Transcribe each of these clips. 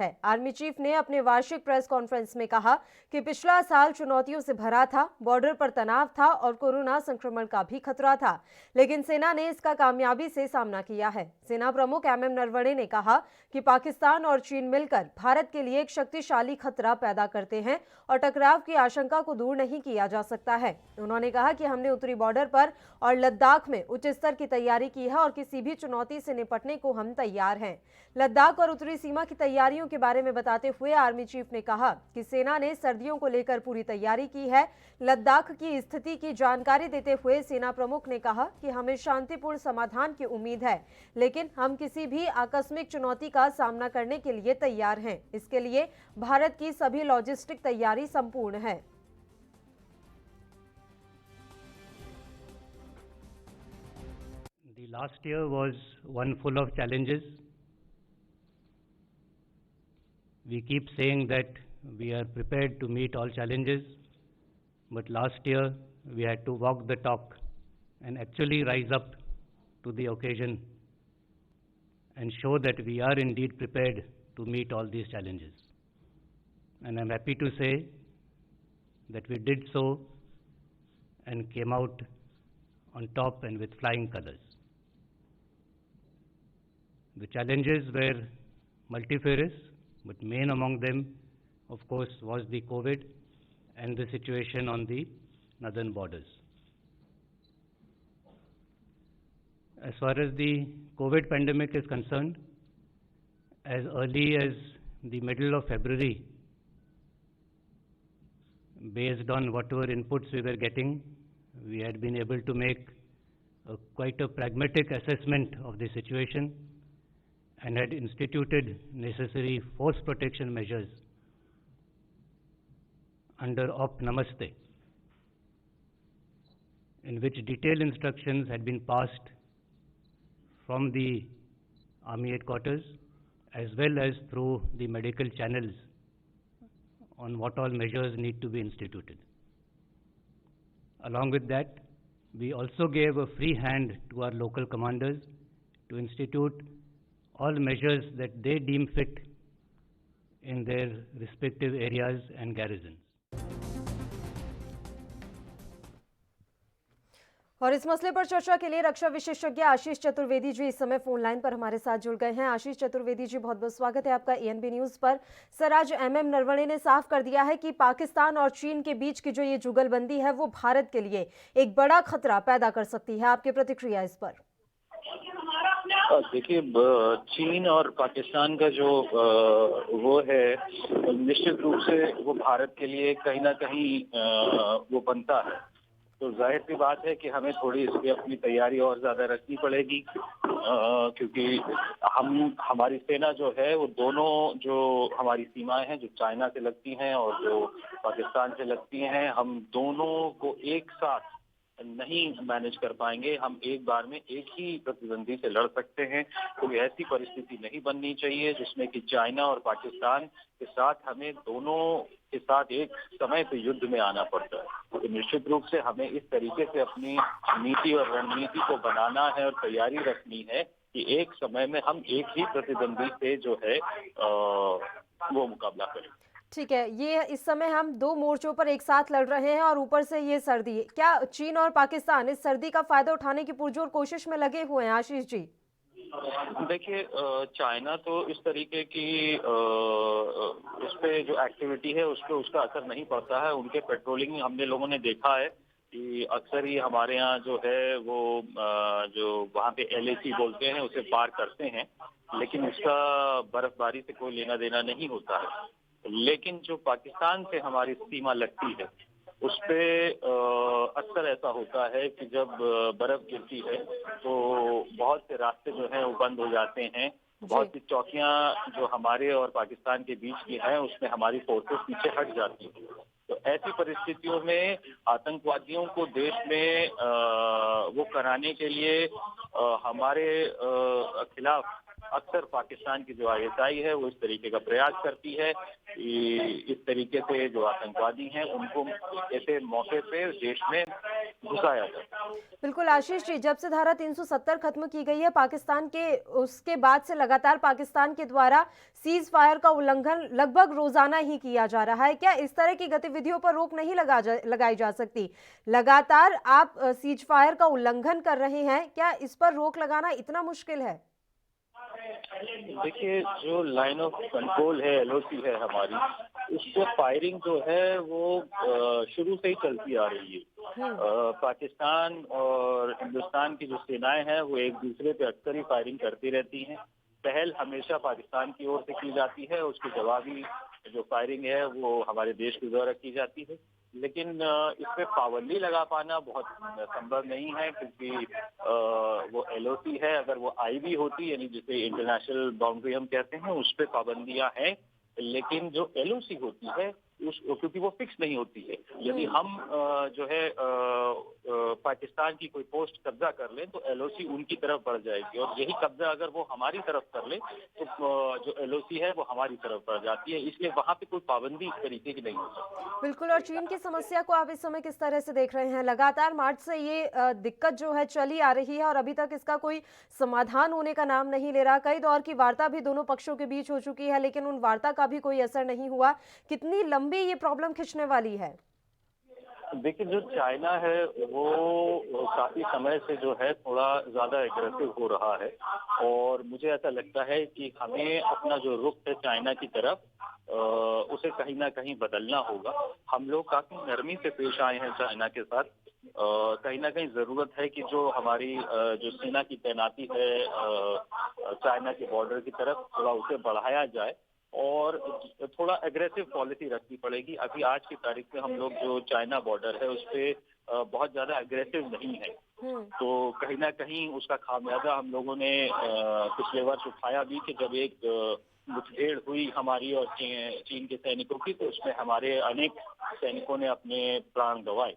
है। Army chief ने अपने वार्षिक प्रेस कॉन्फ्रेंस में कहा कि पिछला साल चुनौतियों से भरा था, बॉर्डर पर तनाव था और कोरोना संक्रमण का भी खतरा था, लेकिन सेना ने इसका कामयाबी से सामना किया है। सेना प्रमुख MM नरवणे ने कहा कि पाकिस्तान और चीन मिलकर भारत के लिए एक शक्तिशाली खतरा पैदा करते हैं और टकराव की आशंका को दूर नहीं किया जा सकता है। उन्होंने कहा कि हमने उत्तरी बॉर्डर पर और लद्दाख में उच्च स्तर की तैयारी की है और किसी भी चुनौती से निपटने को हम तैयार हैं। लद्दाख और उत्तरी सीमा की तैयारियों के बारे में बताते हुए आर्मी चीफ ने कहा कि सेना ने सर्दियों को लेकर पूरी तैयारी की है। लद्दाख की स्थिति की जानकारी देते हुए सेना प्रमुख ने कहा कि हमें शांतिपूर्ण समाधान की उम्मीद है, लेकिन हम किसी भी आकस्मिक चुनौती का सामना करने के लिए तैयार हैं। इसके लिए भारत की सभी लॉजिस्टिक तैयारी संपूर्ण है। The last year was one full of challenges. We keep saying that we are prepared to meet all challenges, but last year we had to walk the talk and actually rise up to the occasion and show that we are indeed prepared to meet all these challenges. And I'm happy to say that we did so and came out on top and with flying colors. The challenges were multifarious, but main among them, of course, was the COVID and the situation on the northern borders. As far as the COVID pandemic is concerned, as early as the middle of February, based on whatever inputs we were getting, we had been able to make quite a pragmatic assessment of the situation and had instituted necessary force protection measures under Op Namaste, in which detailed instructions had been passed from the Army headquarters as well as through the medical channels on what all measures need to be instituted. Along with that, we also gave a free hand to our local commanders to institute all measures that they deem fit in their respective areas and garrisons. और इस मसले पर चर्चा के लिए रक्षा विशेषज्ञ आशीष चतुर्वेदी जी इस समय फोन लाइन पर हमारे साथ जुड़ गए हैं। आशीष चतुर्वेदी जी, बहुत बहुत स्वागत है आपका ENB न्यूज पर। सर, आज MM नरवणे ने साफ कर दिया है कि पाकिस्तान और चीन के बीच की जो ये जुगलबंदी है वो भारत के लिए एक बड़ा खतरा पैदा कर सकती है। आपकी प्रतिक्रिया इस पर? देखिए, चीन और पाकिस्तान का जो वो है, निश्चित रूप से वो भारत के लिए कहीं ना कहीं वो बनता है। तो जाहिर सी बात है कि हमें थोड़ी इसकी अपनी तैयारी और ज्यादा रखनी पड़ेगी, क्योंकि हमारी सेना जो है वो दोनों जो हमारी सीमाएं हैं, जो चाइना से लगती हैं और जो पाकिस्तान से लगती हैं, हम दोनों को एक साथ नहीं मैनेज कर पाएंगे। हम एक बार में एक ही प्रतिद्वंदी से लड़ सकते हैं। कोई ऐसी परिस्थिति नहीं बननी चाहिए जिसमें कि चाइना और पाकिस्तान के साथ हमें दोनों के साथ एक समय पे युद्ध में आना पड़ता है। तो निश्चित रूप से हमें इस तरीके से अपनी नीति और रणनीति को बनाना है और तैयारी रखनी है कि एक समय में हम एक ही प्रतिद्वंदी से जो है वो मुकाबला करें। ठीक है, ये इस समय हम दो मोर्चों पर एक साथ लड़ रहे हैं और ऊपर से ये सर्दी, क्या चीन और पाकिस्तान इस सर्दी का फायदा उठाने की पुरजोर कोशिश में लगे हुए हैं? आशीष जी, देखिए, चाइना तो इस तरीके की उस पे जो एक्टिविटी है उस पे उसका असर नहीं पड़ता है। उनके पेट्रोलिंग हमने लोगों ने देखा है कि अक्सर ही हमारे यहाँ जो है वो जो वहाँ पे LAC बोलते हैं उसे पार करते हैं, लेकिन उसका बर्फबारी से कोई लेना देना नहीं होता है। लेकिन जो पाकिस्तान से हमारी सीमा लगती है उस पे अक्सर ऐसा होता है कि जब बर्फ गिरती है तो बहुत से रास्ते जो हैं वो बंद हो जाते हैं। बहुत सी चौकियां जो हमारे और पाकिस्तान के बीच की हैं उसमें हमारी फोर्सेस पीछे हट जाती हैं। तो ऐसी परिस्थितियों में आतंकवादियों को देश में वो कराने के लिए हमारे खिलाफ अक्सर पाकिस्तान की जो आईएसआई है वो इस तरीके का प्रयास करती है कि इस तरीके से जो आतंकवादी हैं उनको ऐसे मौके पे देश में घुसाया जाए। बिल्कुल आशीष जी, जब से धारा 370 खत्म की गई है पाकिस्तान के, उसके बाद से लगातार पाकिस्तान के द्वारा सीज फायर का उल्लंघन लगभग रोजाना ही किया जा रहा है। क्या इस तरह की गतिविधियों पर रोक नहीं लगाई जा सकती? लगातार आप सीज फायर का उल्लंघन कर रहे हैं, क्या इस पर रोक लगाना इतना मुश्किल है? देखिए, जो लाइन ऑफ कंट्रोल है, एलओसी है हमारी, उस पे फायरिंग जो है वो शुरू से ही चलती आ रही है। पाकिस्तान और हिंदुस्तान की जो सेनाएं हैं वो एक दूसरे पे अक्सर ही फायरिंग करती रहती हैं। पहल हमेशा पाकिस्तान की ओर से की जाती है, उसकी जवाबी जो फायरिंग है वो हमारे देश के द्वारा की जाती है। लेकिन इस पे पाबंदी लगा पाना बहुत संभव नहीं है, क्योंकि वो एलओसी है, अगर वो आईबी होती यानी जिसे इंटरनेशनल बाउंड्री हम कहते हैं, उस पे पाबंदियां हैं। लेकिन जो एलओसी होती है क्योंकि वो फिक्स नहीं होती है। यदि हम जो है पाकिस्तान की कोई पोस्ट कब्जा कर लें तो एलओसी उनकी तरफ बढ़ जाएगी, और यही कब्जा अगर वो हमारी तरफ कर ले तो जो एलओसी है वो हमारी तरफ बढ़ जाती है। इसलिए वहां पे कोई पाबंदी इस तरीके की नहीं हो सकती। बिल्कुल। और चीन की समस्या को आप इस समय किस तरह से देख रहे हैं? लगातार मार्च से ये दिक्कत जो है चली आ रही है और अभी तक इसका कोई समाधान होने का नाम नहीं ले रहा। कई दौर की वार्ता भी दोनों पक्षों के बीच हो चुकी है, लेकिन उन वार्ता का भी कोई असर नहीं हुआ। कितनी लंबी ये प्रॉब्लम खिंचने वाली है? देखिए, जो चाइना है वो काफी समय से जो है थोड़ा ज्यादा एग्रेसिव हो रहा है, और मुझे ऐसा लगता है कि हमें अपना जो रुख है चाइना की तरफ उसे कहीं ना कहीं बदलना होगा। हम लोग काफी नरमी से पेश आए हैं चाइना के साथ। कहीं ना कहीं जरूरत है कि जो हमारी जो सेना की तैनाती है चाइना के बॉर्डर की तरफ, थोड़ा उसे बढ़ाया जाए और थोड़ा एग्रेसिव पॉलिसी रखनी पड़ेगी। अभी आज की तारीख में हम लोग जो चाइना बॉर्डर है उस पे बहुत ज्यादा एग्रेसिव नहीं है, तो कहीं ना कहीं उसका खामियाजा हम लोगों ने पिछले वर्ष उठाया भी कि जब एक मुठभेड़ हुई हमारी और चीन के सैनिकों की, तो उसमें हमारे अनेक सैनिकों ने अपने प्राण गंवाए।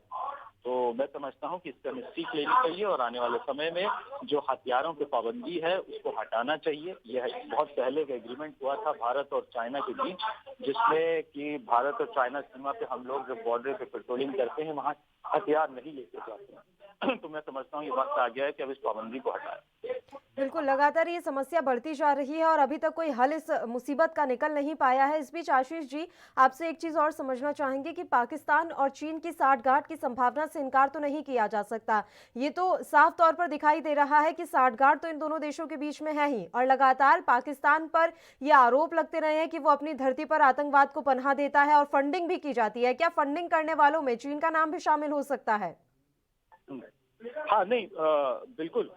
तो मैं समझता हूं कि इससे हमें सीख लेनी चाहिए और आने वाले समय में जो हथियारों की पाबंदी है उसको हटाना चाहिए। यह बहुत पहले एक एग्रीमेंट हुआ था भारत और चाइना के बीच, जिसमें कि भारत और चाइना सीमा पे हम लोग जब बॉर्डर पे पेट्रोलिंग करते हैं वहाँ हथियार नहीं लेके जाते हैं। तो मैं समझता हूँ ये वक्त आ गया है कि अब इस पाबंदी को हटाएं। बिल्कुल, लगातार ये समस्या बढ़ती जा रही है और अभी तक कोई हल इस मुसीबत का निकल नहीं पाया है। इस बीच आशीष जी, आपसे एक चीज़ और समझना चाहेंगे कि पाकिस्तान और चीन की साठगांठ की संभावना से इनकार तो नहीं किया जा सकता। ये तो साफ तौर पर दिखाई दे रहा है कि साठगांठ तो इन दोनों देशों के बीच में है ही, और लगातार पाकिस्तान पर ये आरोप लगते रहे हैं कि वो अपनी धरती पर आतंकवाद को पनाह देता है और फंडिंग भी की जाती है। क्या फंडिंग करने वालों में चीन का नाम भी शामिल हो सकता है? हाँ, नहीं, बिल्कुल।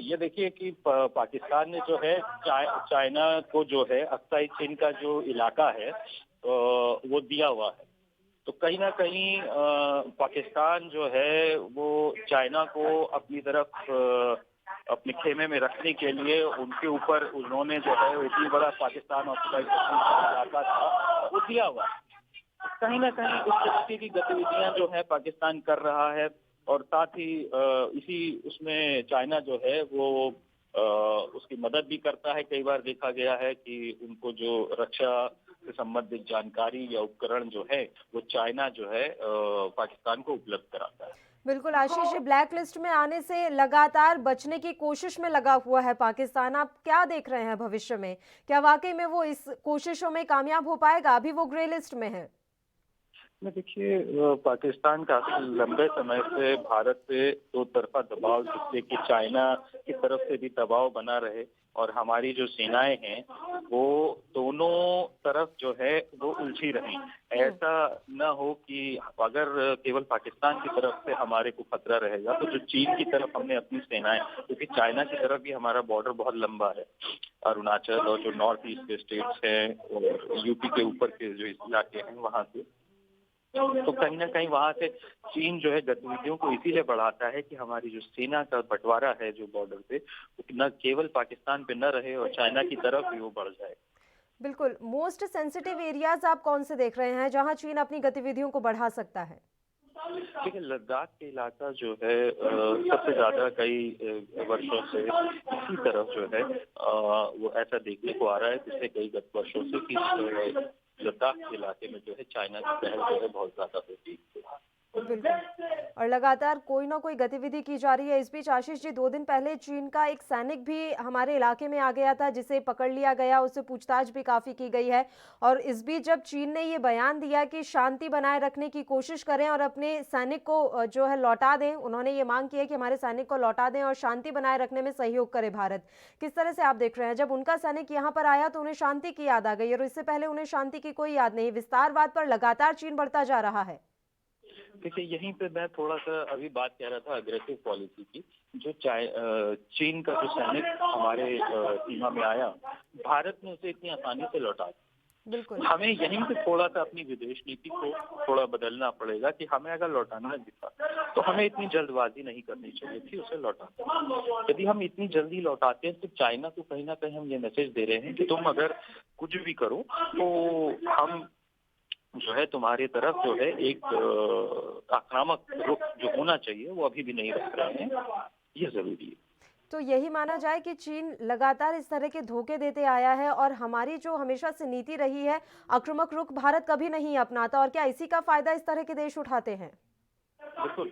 ये देखिए कि पाकिस्तान ने जो है चाइना को जो है अक्साई चीन का जो इलाका है वो दिया हुआ है। तो कहीं ना कहीं पाकिस्तान जो है वो चाइना को अपनी तरफ अपने खेमे में रखने के लिए उनके ऊपर उन्होंने जो है इतनी बड़ा पाकिस्तान ऑक्युपाइड इलाका था वो दिया हुआ है। कहीं ना कहीं उस तरीके की गतिविधियां जो है पाकिस्तान कर रहा है, और साथ ही इसी उसमें चाइना जो है वो उसकी मदद भी करता है। कई बार देखा गया है कि उनको जो रक्षा से संबंधित जानकारी या उपकरण जो है वो चाइना जो है पाकिस्तान को उपलब्ध कराता है। बिल्कुल आशीष जी, ब्लैक लिस्ट में आने से लगातार बचने की कोशिश में लगा हुआ है पाकिस्तान। आप क्या देख रहे हैं भविष्य में? क्या वाकई में वो इस कोशिशों में कामयाब हो पाएगा? अभी वो ग्रे लिस्ट में है। देखिए, पाकिस्तान काफी लंबे समय से भारत पे दो तरफा दबाव, जिससे कि चाइना की तरफ से भी दबाव बना रहे, और हमारी जो सेनाएं हैं वो दोनों तरफ जो है वो उलझी रही। ऐसा न हो कि अगर केवल पाकिस्तान की तरफ से हमारे को खतरा रहेगा तो जो चीन की तरफ हमने अपनी सेनाएं, क्योंकि चाइना की तरफ भी हमारा बॉर्डर बहुत लंबा है, अरुणाचल और जो नॉर्थ ईस्ट के स्टेट्स हैं और यूपी के ऊपर के जो इलाके हैं वहां से, तो कहीं ना कहीं वहां से चीन जो है गतिविधियों को इसीलिए बढ़ाता है कि हमारी जो सेना का बंटवारा है जो बॉर्डर पे, न केवल पाकिस्तान पे न रहे और चाइना की तरफ भी वो बढ़ जाए। बिल्कुल। मोस्ट सेंसिटिव एरियाज आप कौन से देख रहे हैं जहां चीन अपनी गतिविधियों को बढ़ा सकता है? देखिए, लद्दाख के इलाका जो है सबसे ज्यादा कई वर्षों से इसी तरफ जो है वो ऐसा देखने को आ रहा है पिछले कई वर्षों से कि लद्दाख के इलाके में जो है चाइना की पहल जो है बहुत ज्यादा होती है। बिल्कुल, और लगातार कोई ना कोई गतिविधि की जा रही है। इस बीच आशीष जी, 2 दिन पहले चीन का एक सैनिक भी हमारे इलाके में आ गया था, जिसे पकड़ लिया गया, उससे पूछताछ भी काफी की गई है। और इस बीच जब चीन ने ये बयान दिया कि शांति बनाए रखने की कोशिश करें और अपने सैनिक को जो है लौटा दें, उन्होंने ये मांग की है कि हमारे सैनिक को लौटा दें और शांति बनाए रखने में सहयोग करे भारत। किस तरह से आप देख रहे हैं, जब उनका सैनिक यहाँ पर आया तो उन्हें शांति की याद आ गई और इससे पहले उन्हें शांति की कोई याद नहीं। विस्तारवाद पर लगातार चीन बढ़ता जा रहा है। देखिए, यहीं पे मैं थोड़ा सा अभी बात कह रहा था अग्रेसिव पॉलिसी की। जो चीन का जो सैनिक हमारे सीमा में आया, भारत ने उसे इतनी आसानी से लौटा दिया। बिल्कुल, हमें यहीं पे थोड़ा सा अपनी विदेश नीति को थोड़ा बदलना पड़ेगा कि हमें अगर लौटाना भी था तो हमें इतनी जल्दबाजी नहीं करनी चाहिए थी उसे लौटाने। यदि हम इतनी जल्दी लौटाते हैं तो चाइना को कहीं ना कहीं हम ये मैसेज दे रहे हैं कि तुम अगर कुछ भी करो तो हम जो है तुम्हारी तरफ जो है एक आक्रामक रुख जो होना चाहिए वो अभी भी नहीं रख रहे हैं। ये जरूरी है। तो यही माना जाए कि चीन लगातार इस तरह के धोखे देते आया है और हमारी जो हमेशा से नीति रही है, आक्रामक रुख भारत कभी नहीं अपनाता, और क्या इसी का फायदा इस तरह के देश उठाते हैं? बिल्कुल,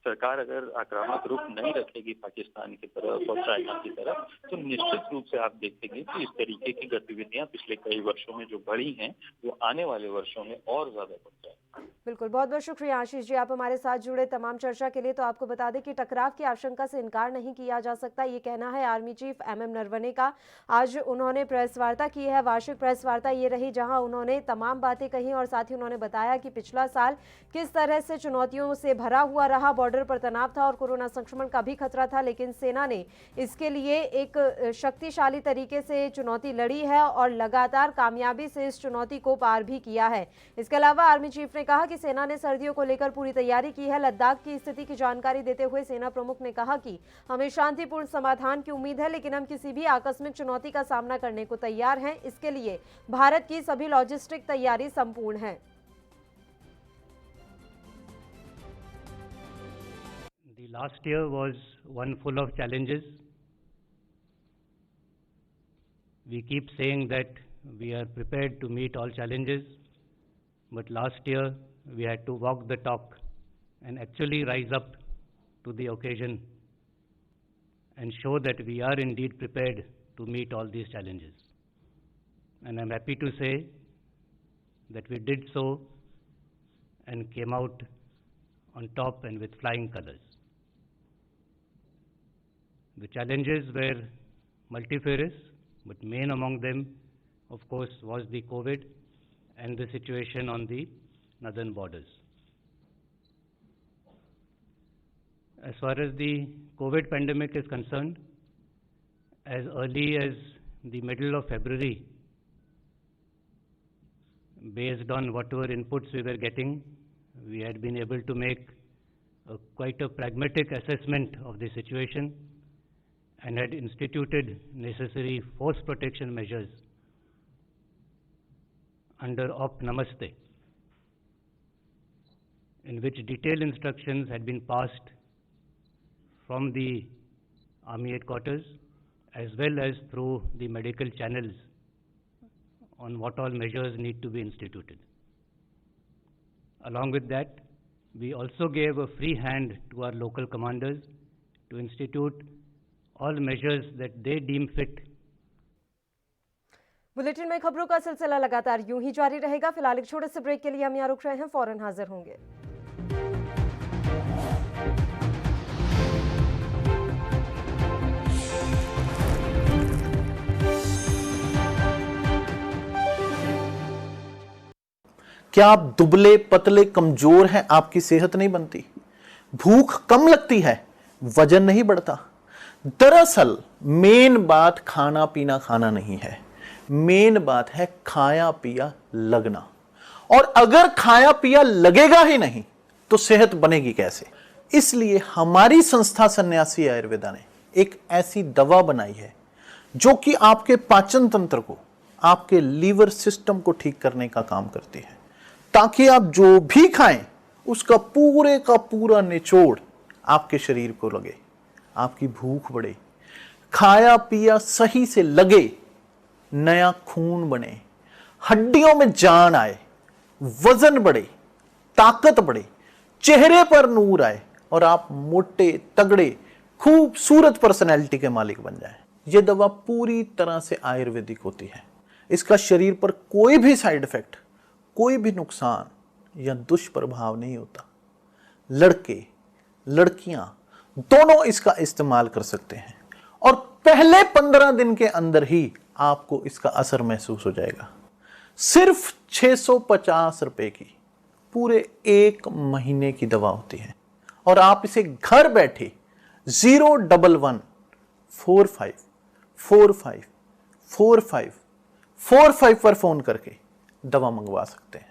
सरकार अगर आक्रामक रुख नहीं रखेगी पाकिस्तान की तरफ और चाइना की तरफ तो निश्चित रूप से आप देखेंगे कि इस तरीके की गतिविधियां पिछले कई वर्षों में जो बढ़ी हैं वो आने वाले वर्षों में और ज्यादा बढ़ जाएंगी। बिल्कुल, बहुत बहुत शुक्रिया आशीष जी, आप हमारे साथ जुड़े तमाम चर्चा के लिए। तो आपको बता दें कि टकराव की आशंका से इनकार नहीं किया जा सकता, ये कहना है आर्मी चीफ MM नरवणे का। आज उन्होंने प्रेस वार्ता की है, वार्षिक प्रेस वार्ता ये रही जहां उन्होंने तमाम बातें कही और साथ ही उन्होंने बताया कि पिछला साल किस तरह से चुनौतियों से भरा हुआ रहा। बॉर्डर पर तनाव था और कोरोना संक्रमण का भी खतरा था, लेकिन सेना ने इसके लिए एक शक्तिशाली तरीके से चुनौती लड़ी है और लगातार कामयाबी से इस चुनौती को पार भी किया है। इसके अलावा आर्मी चीफ ने कहा कि सेना ने सर्दियों को लेकर पूरी तैयारी की है। लद्दाख की स्थिति की जानकारी देते हुए सेना प्रमुख ने कहा कि हमें शांतिपूर्ण समाधान की उम्मीद है, लेकिन हम किसी भी आकस्मिक चुनौती का सामना करने को तैयार हैं। इसके लिए भारत की सभी लॉजिस्टिक तैयारी संपूर्ण है। The last year was one full of challenges. We keep saying that we are prepared to meet all challenges, but last year we had to walk the talk and actually rise up to the occasion and show that we are indeed prepared to meet all these challenges. And I'm happy to say that we did so and came out on top and with flying colors. The challenges were multifarious, but main among them, of course, was the COVID and the situation on the northern borders. As far as the COVID pandemic is concerned, as early as the middle of February, based on whatever inputs we were getting, we had been able to make quite a pragmatic assessment of the situation and had instituted necessary force protection measures under Op Namaste, in which detailed instructions had been passed from the Army headquarters as well as through the medical channels on what all measures need to be instituted. Along with that, we also gave a free hand to our local commanders to institute all measures that they deem fit. Bulletin में खबरों का सिलसिला लगातार यूं ही जारी रहेगा। फिलहाल एक छोटे से ब्रेक के लिए हम यहाँ रुक रहे हैं, फौरन हाजिर होंगे। क्या आप दुबले पतले कमजोर हैं? आपकी सेहत नहीं बनती, भूख कम लगती है, वजन नहीं बढ़ता। दरअसल मेन बात खाना पीना खाना नहीं है, मेन बात है खाया पिया लगना। और अगर खाया पिया लगेगा ही नहीं तो सेहत बनेगी कैसे? इसलिए हमारी संस्था सन्यासी आयुर्वेदा ने एक ऐसी दवा बनाई है जो कि आपके पाचन तंत्र को, आपके लीवर सिस्टम को ठीक करने का काम करती है, ताकि आप जो भी खाएं उसका पूरे का पूरा निचोड़ आपके शरीर को लगे, आपकी भूख बढ़े, खाया पिया सही से लगे, नया खून बने, हड्डियों में जान आए, वजन बढ़े, ताकत बढ़े, चेहरे पर नूर आए और आप मोटे तगड़े खूबसूरत पर्सनैलिटी के मालिक बन जाएं। यह दवा पूरी तरह से आयुर्वेदिक होती है। इसका शरीर पर कोई भी साइड इफेक्ट, कोई भी नुकसान या दुष्प्रभाव नहीं होता। लड़के लड़कियां दोनों इसका इस्तेमाल कर सकते हैं और पहले 15 दिन के अंदर ही आपको इसका असर महसूस हो जाएगा। सिर्फ 650 रुपए की पूरे 1 महीने की दवा होती है और आप इसे घर बैठे 01145454545 पर फोन करके दवा मंगवा सकते हैं।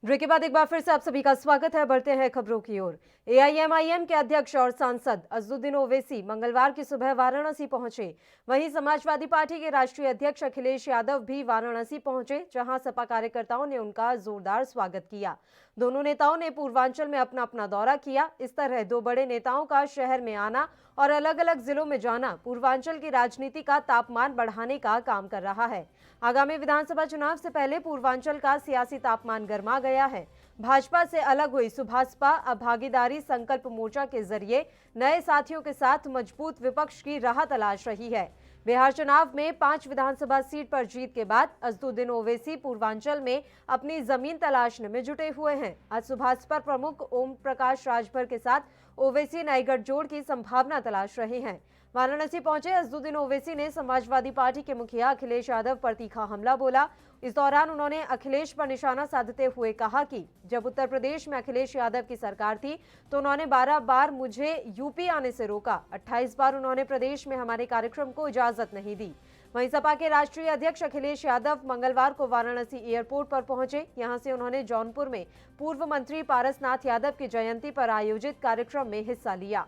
ब्रेक के बाद एक बार फिर से आप सभी का स्वागत है। बढ़ते हैं खबरों की ओर। एआईएमआईएम के अध्यक्ष और सांसद अज़दुद्दीन ओवैसी मंगलवार की सुबह वाराणसी पहुंचे। वहीं समाजवादी पार्टी के राष्ट्रीय अध्यक्ष अखिलेश यादव भी वाराणसी पहुंचे, जहां सपा कार्यकर्ताओं ने उनका जोरदार स्वागत किया। दोनों नेताओं ने पूर्वांचल में अपना अपना दौरा किया। इस तरह दो बड़े नेताओं का शहर में आना और अलग अलग जिलों में जाना पूर्वांचल की राजनीति का तापमान बढ़ाने का काम कर रहा है। आगामी विधानसभा चुनाव से पहले पूर्वांचल का सियासी तापमान गर्मा गया है। भाजपा से अलग हुई सुभाषपा अब भागीदारी संकल्प मोर्चा के जरिए नए साथियों के साथ मजबूत विपक्ष की राह तलाश रही है। बिहार चुनाव में 5 विधानसभा सीट पर जीत के बाद अज़दुद्दीन ओवैसी पूर्वांचल में अपनी जमीन तलाशने में जुटे हुए हैं। आज सुभाषपा प्रमुख ओम प्रकाश राजभर के साथ ओवैसी नए गठजोड़ की संभावना तलाश रहे हैं। वाराणसी पहुंचे अज़दुद्दीन ओवैसी ने समाजवादी पार्टी के मुखिया अखिलेश यादव पर तीखा हमला बोला। इस दौरान उन्होंने अखिलेश पर निशाना साधते हुए कहा कि जब उत्तर प्रदेश में अखिलेश यादव की सरकार थी तो उन्होंने 12 बार मुझे यूपी आने से रोका। 28 बार उन्होंने प्रदेश में हमारे कार्यक्रम को इजाजत नहीं दी। वहीं सपा के राष्ट्रीय अध्यक्ष अखिलेश यादव मंगलवार को वाराणसी एयरपोर्ट पर पहुंचे। यहां से उन्होंने जौनपुर में पूर्व मंत्री पारसनाथ यादव की जयंती पर आयोजित कार्यक्रम में हिस्सा लिया।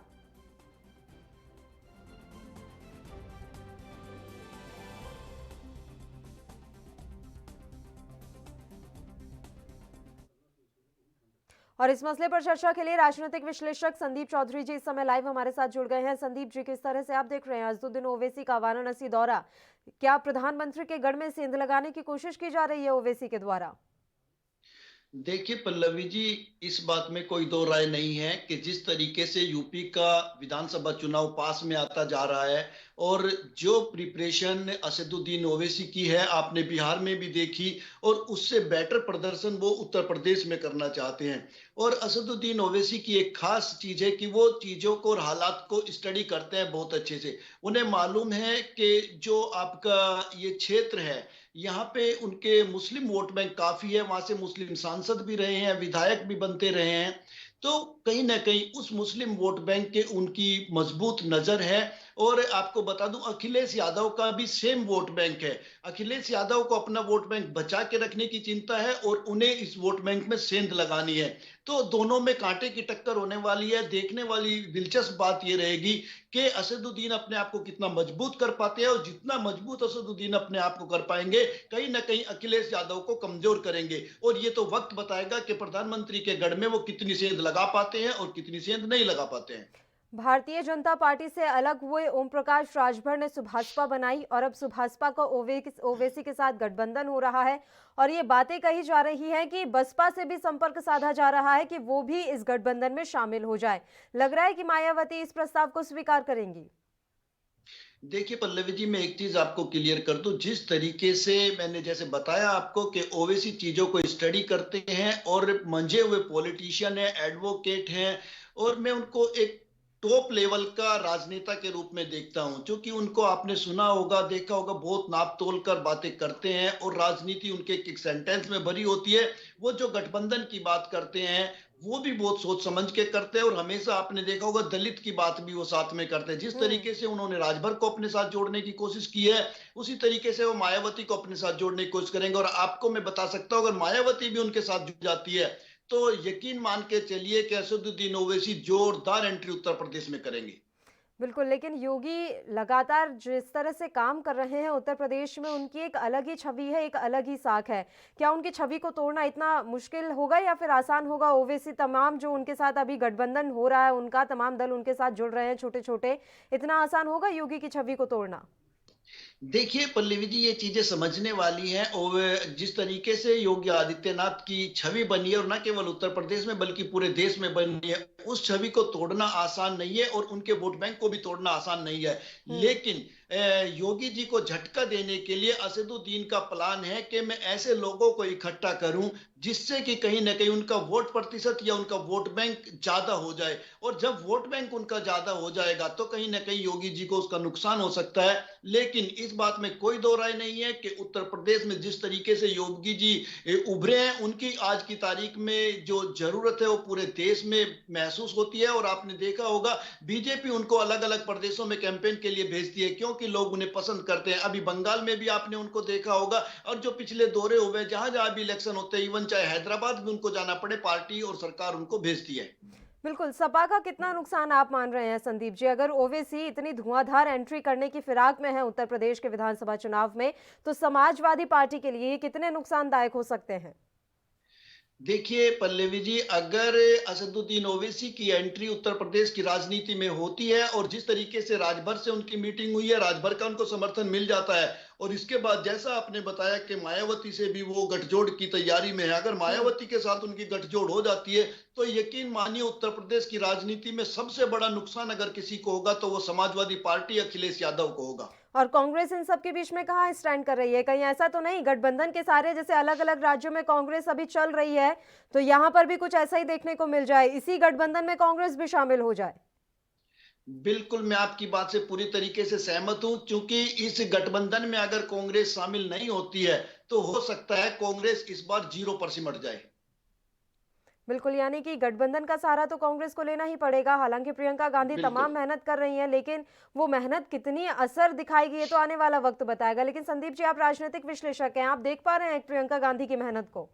और इस मसले पर चर्चा के लिए राजनीतिक विश्लेषक संदीप चौधरी जी इस समय लाइव हमारे साथ जुड़ गए हैं। संदीप जी, किस तरह से आप देख रहे हैं अज़दुद्दीन ओवैसी का वाराणसी दौरा? क्या प्रधानमंत्री के गढ़ में सेंध लगाने की कोशिश की जा रही है ओवैसी के द्वारा? देखिए पल्लवी जी, इस बात में कोई दो राय नहीं है कि जिस तरीके से यूपी का विधानसभा चुनाव पास में आता जा रहा है और जो प्रिपरेशन असदुद्दीन ओवैसी की है आपने बिहार में भी देखी और उससे बेटर प्रदर्शन वो उत्तर प्रदेश में करना चाहते हैं। और असदुद्दीन ओवैसी की एक खास चीज है कि वो चीजों को और हालात को स्टडी करते हैं बहुत अच्छे से। उन्हें मालूम है कि जो आपका ये क्षेत्र है यहाँ पे उनके मुस्लिम वोट बैंक काफी है, वहां से मुस्लिम सांसद भी रहे हैं, विधायक भी बनते रहे हैं, तो कहीं ना कहीं उस मुस्लिम वोट बैंक के उनकी मजबूत नजर है। और आपको बता दूं अखिलेश यादव का भी सेम वोट बैंक है। अखिलेश यादव को अपना वोट बैंक बचा के रखने की चिंता है और उन्हें इस वोट बैंक में सेंध लगानी है। तो दोनों में कांटे की टक्कर होने वाली है। देखने वाली दिलचस्प बात यह रहेगी कि असदुद्दीन अपने आप को कितना मजबूत कर पाते हैं और जितना मजबूत असदुद्दीन अपने आप को कर पाएंगे कहीं ना कहीं अखिलेश यादव को कमजोर करेंगे। और ये तो वक्त बताएगा कि प्रधानमंत्री के गढ़ में वो कितनी सेंध लगा पाते हैं और कितनी सेंध नहीं लगा पाते हैं। भारतीय जनता पार्टी से अलग हुए ओम प्रकाश राजभर ने सुभाषपा बनाई और अब सुभाषपा का ओवैसी के साथ गठबंधन हो रहा है और ये बातें कही जा रही हैं कि बसपा से भी संपर्क साधा जा रहा है कि वो भी इस गठबंधन में शामिल हो जाए। लग रहा है कि मायावती इस प्रस्ताव को स्वीकार करेंगी। देखिए पल्लवी जी, मैं एक चीज आपको क्लियर कर दूं। जिस तरीके से मैंने जैसे बताया आपको कि ओवैसी चीजों को स्टडी करते हैं और मंझे हुए पॉलिटिशियन है, एडवोकेट हैं, और मैं उनको एक टॉप लेवल का राजनेता के रूप में देखता हूं। क्योंकि उनको आपने सुना होगा, देखा होगा, बहुत नाप तोल कर बातें करते हैं और राजनीति उनके एक सेंटेंस में भरी होती है। वो जो गठबंधन की बात करते हैं वो भी बहुत सोच समझ के करते हैं और हमेशा आपने देखा होगा दलित की बात भी वो साथ में करते हैं। जिस तरीके से उन्होंने राजभर को अपने साथ जोड़ने की कोशिश की है उसी तरीके से वो मायावती को अपने साथ जोड़ने की कोशिश करेंगे। और आपको मैं बता सकता हूं अगर मायावती भी उनके साथ जुड़ जाती है तो यकीन मान के चलिए कि असदुद्दीन ओवैसी जोरदार एंट्री उत्तर प्रदेश में करेंगे। बिल्कुल, लेकिन योगी लगातार जिस तरह से काम कर रहे हैं उत्तर प्रदेश में, उनकी एक अलग ही छवि है, एक अलग ही साख है। क्या उनकी छवि को तोड़ना इतना मुश्किल होगा या फिर आसान होगा? ओवैसी तमाम जो उनके साथ अभी गठबंधन हो रहा है, उनका तमाम दल उनके साथ जुड़ रहे हैं छोटे-छोटे, इतना आसान होगा योगी की छवि को तोड़ना? देखिए पल्लवी जी, ये चीजें समझने वाली हैं और जिस तरीके से योगी आदित्यनाथ की छवि बनी है और न केवल उत्तर प्रदेश में बल्कि पूरे देश में बनी है, उस छवि को तोड़ना आसान नहीं है और उनके वोट बैंक को भी तोड़ना आसान नहीं है। लेकिन योगी जी को झटका देने के लिए असदुद्दीन का प्लान है कि मैं ऐसे लोगों को इकट्ठा करूं जिससे कि कहीं ना कहीं उनका वोट प्रतिशत या उनका वोट बैंक ज्यादा हो जाए, और जब वोट बैंक उनका ज्यादा हो जाएगा तो कहीं ना कहीं योगी जी को उसका नुकसान हो सकता है। लेकिन इस बात में कोई दो राय नहीं है कि उत्तर प्रदेश में जिस तरीके से योगी जी उभरे हैं, उनकी आज की तारीख में जो जरूरत है वो पूरे देश में महसूस होती है। और आपने देखा होगा बीजेपी उनको अलग अलग प्रदेशों में कैंपेन के लिए भेजती है क्योंकि लोग उन्हें पसंद करते हैं। अभी बंगाल में भी आपने उनको देखा होगा, और जो पिछले दौरे हुए जहां जहां भी इलेक्शन होते हैं, इवन चाहे हैदराबाद भी उनको जाना पड़े, पार्टी और सरकार उनको भेजती है। बिल्कुल, सपा का कितना नुकसान आप मान रहे हैं संदीप जी? अगर ओवैसी इतनी धुआंधार एंट्री करने की फिराक में है उत्तर प्रदेश के विधानसभा चुनाव में, तो समाजवादी पार्टी के लिए ये कितने नुकसानदायक हो सकते हैं? देखिए पल्लवी जी, अगर असदुद्दीन ओवैसी की एंट्री उत्तर प्रदेश की राजनीति में होती है और जिस तरीके से राजभर से उनकी मीटिंग हुई है, राजभर का उनको समर्थन मिल जाता है, और इसके बाद जैसा आपने बताया कि मायावती से भी वो गठजोड़ की तैयारी में है, अगर मायावती के साथ उनकी गठजोड़ हो जाती है तो यकीन मानिए उत्तर प्रदेश की राजनीति में सबसे बड़ा नुकसान अगर किसी को होगा तो वो समाजवादी पार्टी अखिलेश यादव को होगा। और कांग्रेस इन सब के बीच में कहाँ स्टैंड कर रही है? कहीं ऐसा तो नहीं गठबंधन के सारे जैसे अलग अलग राज्यों में कांग्रेस अभी चल रही है, तो यहाँ पर भी कुछ ऐसा ही देखने को मिल जाए, इसी गठबंधन में कांग्रेस भी शामिल हो जाए? बिल्कुल, मैं आपकी बात से पूरी तरीके से सहमत हूं, क्योंकि इस गठबंधन में अगर कांग्रेस शामिल नहीं होती है तो हो सकता है कांग्रेस इस बार 0 पर सिमट जाए। बिल्कुल, यानी कि गठबंधन का सहारा तो कांग्रेस को लेना ही पड़ेगा। हालांकि प्रियंका गांधी तमाम बिल्कुल। मेहनत कर रही हैं, लेकिन वो मेहनत कितनी असर दिखाएगी ये तो आने वाला वक्त बताएगा। लेकिन संदीप जी, आप राजनीतिक विश्लेषक हैं, आप देख पा रहे हैं प्रियंका गांधी की मेहनत को?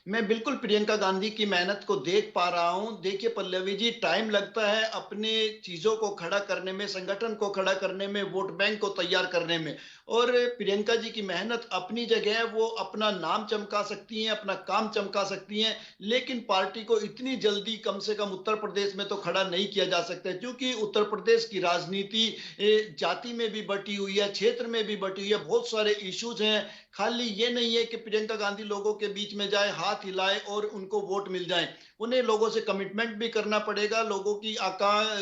मैं बिल्कुल प्रियंका गांधी की मेहनत को देख पा रहा हूं। देखिए पल्लवी जी, टाइम लगता है अपने चीजों को खड़ा करने में, संगठन को खड़ा करने में, वोट बैंक को तैयार करने में, और प्रियंका जी की मेहनत अपनी जगह है। वो अपना नाम चमका सकती हैं, अपना काम चमका सकती हैं, लेकिन पार्टी को इतनी जल्दी कम से कम उत्तर प्रदेश में तो खड़ा नहीं किया जा सकता, क्योंकि उत्तर प्रदेश की राजनीति जाति में भी बटी हुई है, क्षेत्र में भी बटी हुई है, बहुत सारे इश्यूज हैं। खाली ये नहीं है कि प्रियंका गांधी लोगों के बीच में जाए, हाथ हिलाए और उनको वोट मिल जाए। उन्हें लोगों से कमिटमेंट भी करना पड़ेगा, लोगों की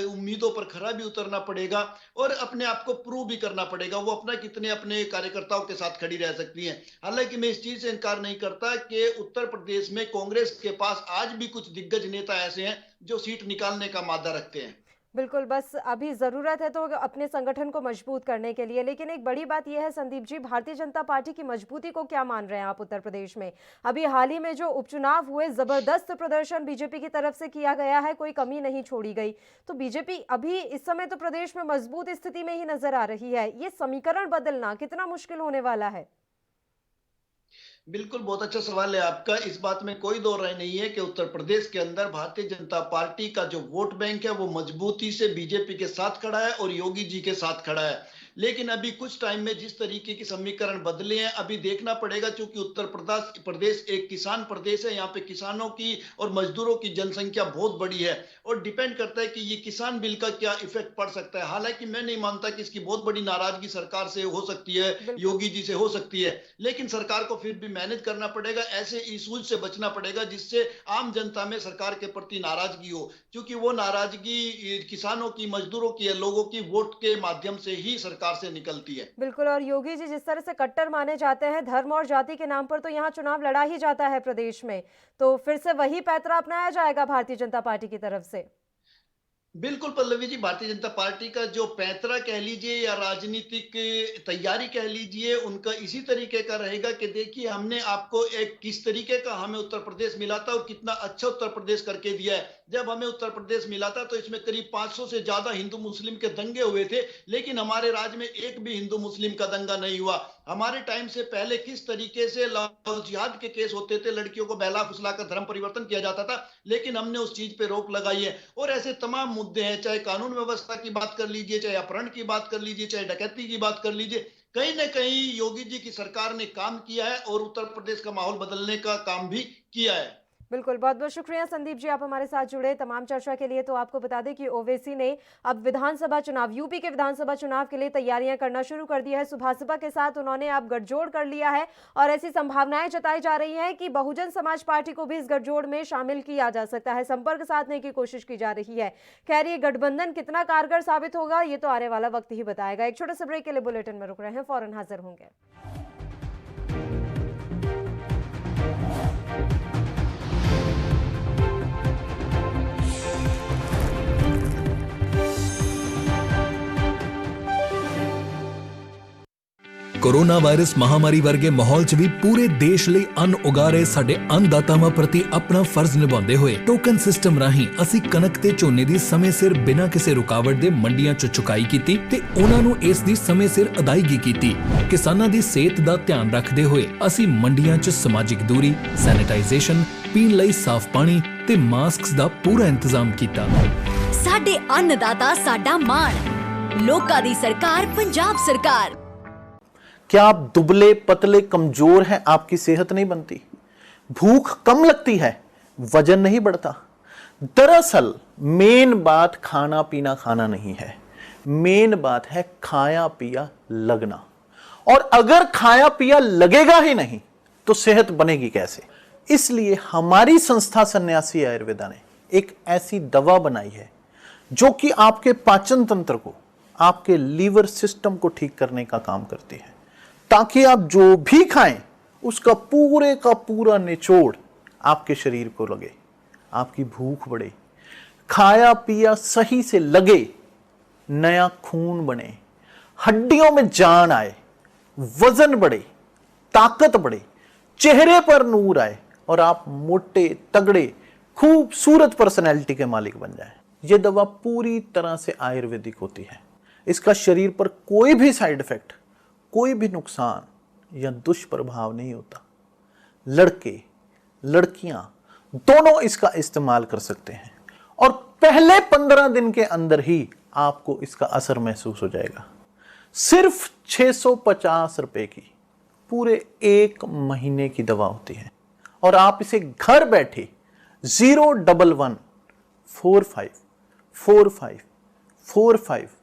उम्मीदों पर खरा भी उतरना पड़ेगा और अपने आप को प्रूव भी करना पड़ेगा। वो अपना कितने अपने कार्यकर्ताओं के साथ खड़ी रह सकती हैं। हालांकि मैं इस चीज से इनकार नहीं करता कि उत्तर प्रदेश में कांग्रेस के पास आज भी कुछ दिग्गज नेता ऐसे हैं जो सीट निकालने का मादा रखते हैं। बिल्कुल, बस अभी ज़रूरत है तो अपने संगठन को मजबूत करने के लिए। लेकिन एक बड़ी बात यह है संदीप जी, भारतीय जनता पार्टी की मजबूती को क्या मान रहे हैं आप उत्तर प्रदेश में? अभी हाल ही में जो उपचुनाव हुए, ज़बरदस्त प्रदर्शन बीजेपी की तरफ से किया गया है, कोई कमी नहीं छोड़ी गई। तो बीजेपी अभी इस समय तो प्रदेश में मजबूत स्थिति में ही नजर आ रही है। ये समीकरण बदलना कितना मुश्किल होने वाला है? बिल्कुल, बहुत अच्छा सवाल है आपका। इस बात में कोई दो राय नहीं है कि उत्तर प्रदेश के अंदर भारतीय जनता पार्टी का जो वोट बैंक है वो मजबूती से बीजेपी के साथ खड़ा है और योगी जी के साथ खड़ा है। लेकिन अभी कुछ टाइम में जिस तरीके की समीकरण बदले हैं, अभी देखना पड़ेगा, क्योंकि उत्तर प्रदेश एक किसान प्रदेश है। यहाँ पे किसानों की और मजदूरों की जनसंख्या बहुत बड़ी है और डिपेंड करता है कि ये किसान बिल का क्या इफेक्ट पड़ सकता है। हालांकि मैं नहीं मानता कि इसकी बहुत बड़ी नाराजगी सरकार से हो सकती है, योगी जी से हो सकती है, लेकिन सरकार को फिर भी मैनेज करना पड़ेगा। ऐसे इशूज से बचना पड़ेगा जिससे आम जनता में सरकार के प्रति नाराजगी हो, क्योंकि वो नाराजगी किसानों की, मजदूरों की, लोगों की वोट के माध्यम से ही सरकार से निकलती है। बिल्कुल, और योगी जी जिस तरह से कट्टर माने जाते हैं, धर्म और जाति के नाम पर तो यहाँ चुनाव लड़ा ही जाता है प्रदेश में, तो फिर से वही पैंतरा अपनाया जाएगा भारतीय जनता पार्टी की तरफ से? बिल्कुल पल्लवी जी, भारतीय जनता पार्टी का जो पैंतरा कह लीजिए या राजनीतिक तैयारी कह लीजिए, उनका इसी तरीके का रहेगा कि देखिए हमने आपको एक किस तरीके का हमें उत्तर प्रदेश मिला था और कितना अच्छा उत्तर प्रदेश करके दिया है। जब हमें उत्तर प्रदेश मिला था तो इसमें करीब 500 से ज्यादा हिंदू मुस्लिम के दंगे हुए थे, लेकिन हमारे राज्य में एक भी हिंदू मुस्लिम का दंगा नहीं हुआ। हमारे टाइम से पहले किस तरीके से लव जिहाद के केस होते थे, लड़कियों को बहला फुसलाकर धर्म परिवर्तन किया जाता था, लेकिन हमने उस चीज पे रोक लगाई है। और ऐसे तमाम मुद्दे हैं, चाहे कानून व्यवस्था की बात कर लीजिए, चाहे अपहरण की बात कर लीजिए, चाहे डकैती की बात कर लीजिए, कहीं ना कहीं योगी जी की सरकार ने काम किया है और उत्तर प्रदेश का माहौल बदलने का काम भी किया है। बिल्कुल, बहुत बहुत शुक्रिया संदीप जी, आप हमारे साथ जुड़े तमाम चर्चा के लिए। तो आपको बता दें कि ओवैसी ने अब विधानसभा चुनाव, यूपी के विधानसभा चुनाव के लिए तैयारियां करना शुरू कर दी है। सुभाषपा के साथ उन्होंने अब गठजोड़ कर लिया है और ऐसी संभावनाएं जताई जा रही हैं कि बहुजन समाज पार्टी को भी इस गठजोड़ में शामिल किया जा सकता है, संपर्क साधने की कोशिश की जा रही है। खैर, ये गठबंधन कितना कारगर साबित होगा ये तो आने वाला वक्त ही बताएगा। एक छोटे से ब्रेक के लिए बुलेटिन में रुक रहे हैं, फौरन हाजिर होंगे। कोरोना वायरस महामारी वर्गे माहौल 'ਚ ਵੀ ਪੂਰੇ ਦੇਸ਼ ਲਈ ਅੰਨ ਉਗਾ ਰਹੇ ਸਾਡੇ ਅੰਨਦਾਤਾਵਾਂ ਪ੍ਰਤੀ ਆਪਣਾ ਫਰਜ਼ ਨਿਭਾਉਂਦੇ ਹੋਏ ਟੋਕਨ ਸਿਸਟਮ ਰਾਹੀਂ ਅਸੀਂ ਕਣਕ ਤੇ ਝੋਨੇ ਦੀ ਸਮੇਂ ਸਿਰ ਬਿਨਾਂ ਕਿਸੇ ਰੁਕਾਵਟ ਦੇ ਮੰਡੀਆਂ 'ਚ ਚੁਕਾਈ ਕੀਤੀ ਤੇ ਉਹਨਾਂ ਨੂੰ ਇਸ ਦੀ ਸਮੇਂ ਸਿਰ ਅਦਾਇਗੀ ਕੀਤੀ। ਕਿਸਾਨਾਂ ਦੀ ਸਿਹਤ ਦਾ ਧਿਆਨ ਰੱਖਦੇ ਹੋਏ ਅਸੀਂ ਮੰਡੀਆਂ 'ਚ ਸਮਾਜਿਕ ਦੂਰੀ, ਸੈਨੀਟਾਈਜੇਸ਼ਨ, ਪੀਣ ਲਈ ਸਾਫ਼ ਪਾਣੀ ਤੇ ਮਾਸਕਸ ਦਾ ਪੂਰਾ ਇੰਤਜ਼ਾਮ ਕੀਤਾ। ਸਾਡੇ ਅੰਨਦਾਤਾ ਸਾਡਾ ਮਾਣ, ਲੋਕਾਂ ਦੀ ਸਰਕਾਰ ਪੰਜਾਬ ਸਰਕਾਰ। क्या आप दुबले पतले कमजोर हैं, आपकी सेहत नहीं बनती, भूख कम लगती है, वजन नहीं बढ़ता? दरअसल मेन बात खाना पीना खाना नहीं है, मेन बात है खाया पिया लगना। और अगर खाया पिया लगेगा ही नहीं तो सेहत बनेगी कैसे? इसलिए हमारी संस्था सन्यासी आयुर्वेदा ने एक ऐसी दवा बनाई है जो कि आपके पाचन तंत्र को, आपके लीवर सिस्टम को ठीक करने का काम करती है, ताकि आप जो भी खाएं उसका पूरे का पूरा निचोड़ आपके शरीर को लगे, आपकी भूख बढ़े, खाया पिया सही से लगे, नया खून बने, हड्डियों में जान आए, वजन बढ़े, ताकत बढ़े, चेहरे पर नूर आए और आप मोटे तगड़े खूबसूरत पर्सनैलिटी के मालिक बन जाएं। यह दवा पूरी तरह से आयुर्वेदिक होती है। इसका शरीर पर कोई भी साइड इफेक्ट, कोई भी नुकसान या दुष्प्रभाव नहीं होता। लड़के लड़कियां दोनों इसका इस्तेमाल कर सकते हैं और पहले 15 दिन के अंदर ही आपको इसका असर महसूस हो जाएगा। सिर्फ 650 रुपए की पूरे 1 महीने की दवा होती है और आप इसे घर बैठे 011 45 45 45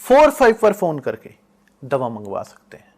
45 पर फोन करके दवा मंगवा सकते हैं।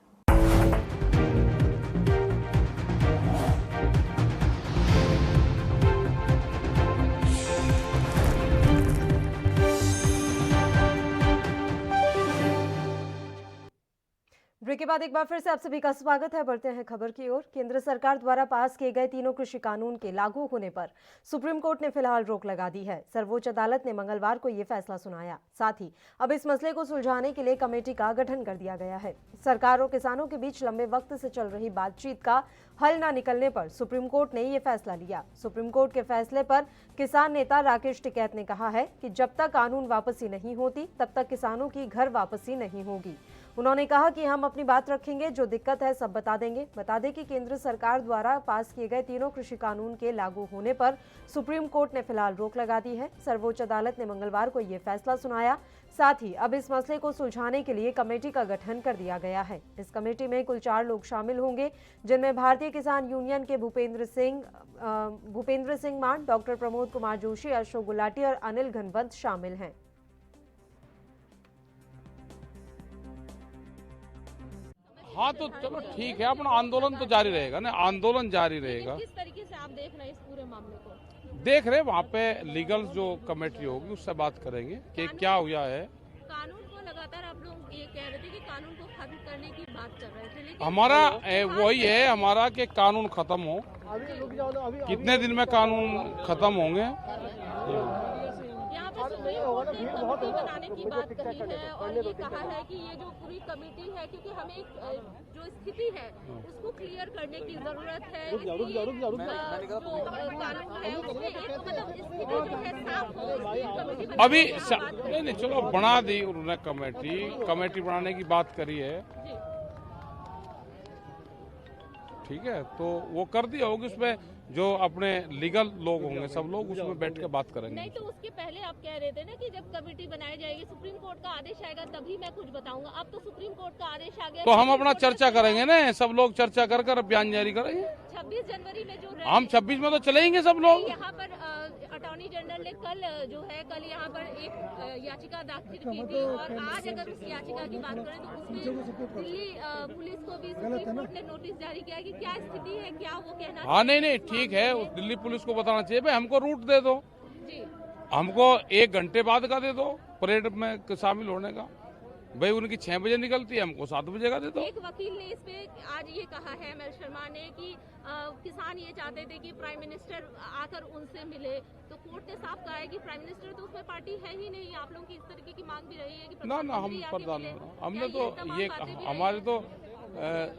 ब्रेक के बाद एक बार फिर से आप सभी का स्वागत है। बढ़ते हैं खबर की ओर। केंद्र सरकार द्वारा पास किए गए तीनों कृषि कानून के लागू होने पर सुप्रीम कोर्ट ने फिलहाल रोक लगा दी है। सर्वोच्च अदालत ने मंगलवार को यह फैसला सुनाया। साथ ही अब इस मसले को सुलझाने के लिए कमेटी का गठन कर दिया गया है। सरकार और किसानों के बीच लंबे वक्त से चल रही बातचीत का हल न निकलने पर सुप्रीम कोर्ट ने यह फैसला लिया। सुप्रीम कोर्ट के फैसले पर किसान नेता राकेश टिकैत ने कहा है कि जब तक कानून वापसी नहीं होती तब तक किसानों की घर वापसी नहीं होगी। उन्होंने कहा कि हम अपनी बात रखेंगे, जो दिक्कत है सब बता देंगे। बता दें कि केंद्र सरकार द्वारा पास किए गए तीनों कृषि कानून के लागू होने पर सुप्रीम कोर्ट ने फिलहाल रोक लगा दी है। सर्वोच्च अदालत ने मंगलवार को यह फैसला सुनाया। साथ ही अब इस मसले को सुलझाने के लिए कमेटी का गठन कर दिया गया है। इस कमेटी में कुल 4 लोग शामिल होंगे, जिनमें भारतीय किसान यूनियन के भूपेंद्र सिंह मान, डॉक्टर प्रमोद कुमार जोशी, अशोक गुलाटी और अनिल घनवंत शामिल हैं। हाँ तो चलो ठीक है, अपना आंदोलन तो जारी रहेगा ना, आंदोलन जारी रहेगा। किस तरीके से आप देख रहे हैं इस पूरे मामले को? देख रहे वहाँ पे लीगल जो कमेटी होगी उससे बात करेंगे कि क्या हुआ है। कानून को लगातार आप लोग ये कह रहे थे कि कानून को खत्म करने की बात कर रहे थे, लेकिन हमारा वही है हमारा कि कानून खत्म हो। कितने दिन में कानून खत्म होंगे? यहाँ पे सुप्रीम कोर्ट ने कमेटी बनाने की बात कही है और ये कहा है कि ये जो पूरी कमेटी है, क्योंकि हमें जो स्थिति है उसको क्लियर करने की जरूरत है। जो कानून है उसमें एक मतलब स्थिति जो है साफ हो। अभी नहीं चलो बना दी उन्होंने कमेटी बनाने की बात करी है। ठीक है, तो वो कर दिया होगी। उसमें जो अपने लीगल लोग होंगे सब लोग उसमें बैठ के बात करेंगे। नहीं तो उसके पहले आप कह रहे थे ना कि जब कमेटी बनाई जाएगी, सुप्रीम कोर्ट का आदेश आएगा तभी मैं कुछ बताऊंगा। अब तो सुप्रीम कोर्ट का आदेश आ गया, तो हम अपना चर्चा करेंगे ना, सब लोग चर्चा कर बयान जारी करेंगे। 26 जनवरी में जो हम 26 में तो चलेंगे सब लोग। यहाँ पर अटॉर्नी जनरल ने कल यहाँ पर एक याचिका दाखिल की थी, और आज अगर उस याचिका की बात करें तो उसमें दिल्ली पुलिस को भी सुप्रीम कोर्ट ने नोटिस जारी किया कि क्या स्थिति है, क्या वो कहना। हाँ नहीं ठीक है, उस दिल्ली पुलिस को बताना चाहिए भाई हमको रूट दे दो जी, हमको 1 घंटे बाद का दे दो परेड में शामिल होने का। भाई उनकी 6 बजे निकलती है, हमको 7 बजे का दे दो। एक वकील ने इस पे आज ये कहा है, एमएल शर्मा ने, कि किसान ये चाहते थे कि प्राइम मिनिस्टर आकर उनसे मिले, तो कोर्ट ने साफ कहा है कि प्राइम मिनिस्टर तो उसमें पार्टी है ही नहीं। आप लोगों की इस तरीके की मांग भी रही है कि ना हम प्रधानमंत्री हमने तो ये बातें भी हमारे तो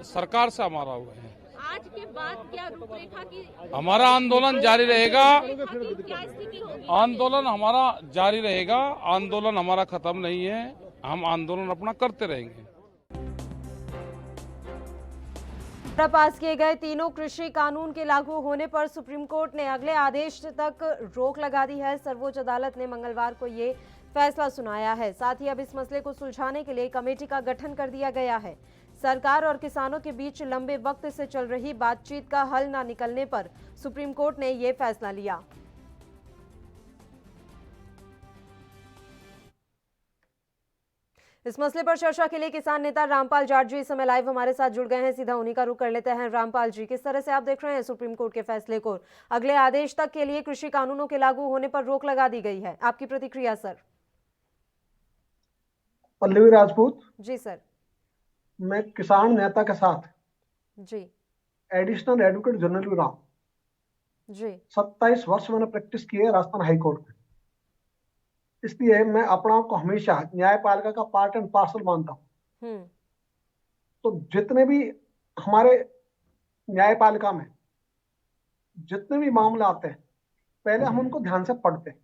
सरकार से हमारा हुआ है। आज के बाद क्या रूपरेखा की हमारा आंदोलन जारी रहेगा, क्या स्थिति होगी? आंदोलन हमारा जारी रहेगा, आंदोलन हमारा खत्म नहीं है, हम आंदोलन अपना करते रहेंगे। पास किए गए तीनों कृषि कानून के लागू होने पर सुप्रीम कोर्ट ने अगले आदेश तक रोक लगा दी है। सर्वोच्च अदालत ने मंगलवार को ये फैसला सुनाया है। साथ ही अब इस मसले को सुलझाने के लिए कमेटी का गठन कर दिया गया है। सरकार और किसानों के बीच लंबे वक्त से चल रही बातचीत का हल न निकलने पर सुप्रीम कोर्ट ने ये फैसला लिया। इस मसले पर चर्चा के लिए किसान नेता रामपाल जाट जी इस समय लाइव हमारे साथ जुड़ गए हैं। सीधा उन्हीं का रुख कर लेते हैं। रामपाल जी, किस तरह से आप देख रहे हैं सुप्रीम कोर्ट के फैसले को? अगले आदेश तक के लिए कृषि कानूनों के लागू होने पर रोक लगा दी गई है, आपकी प्रतिक्रिया सर? पल्लवी राजपूत जी सर। मैं किसान नेता के साथ जी additional advocate general Rao ji 27 वर्ष मैंने प्रैक्टिस की है राजस्थान हाईकोर्ट में, इसलिए मैं अपना आप को हमेशा न्यायपालिका का पार्ट एंड पार्सल मानता हूँ। तो जितने भी हमारे न्यायपालिका में जितने भी मामले आते हैं, पहले हम उनको ध्यान से पढ़ते हैं,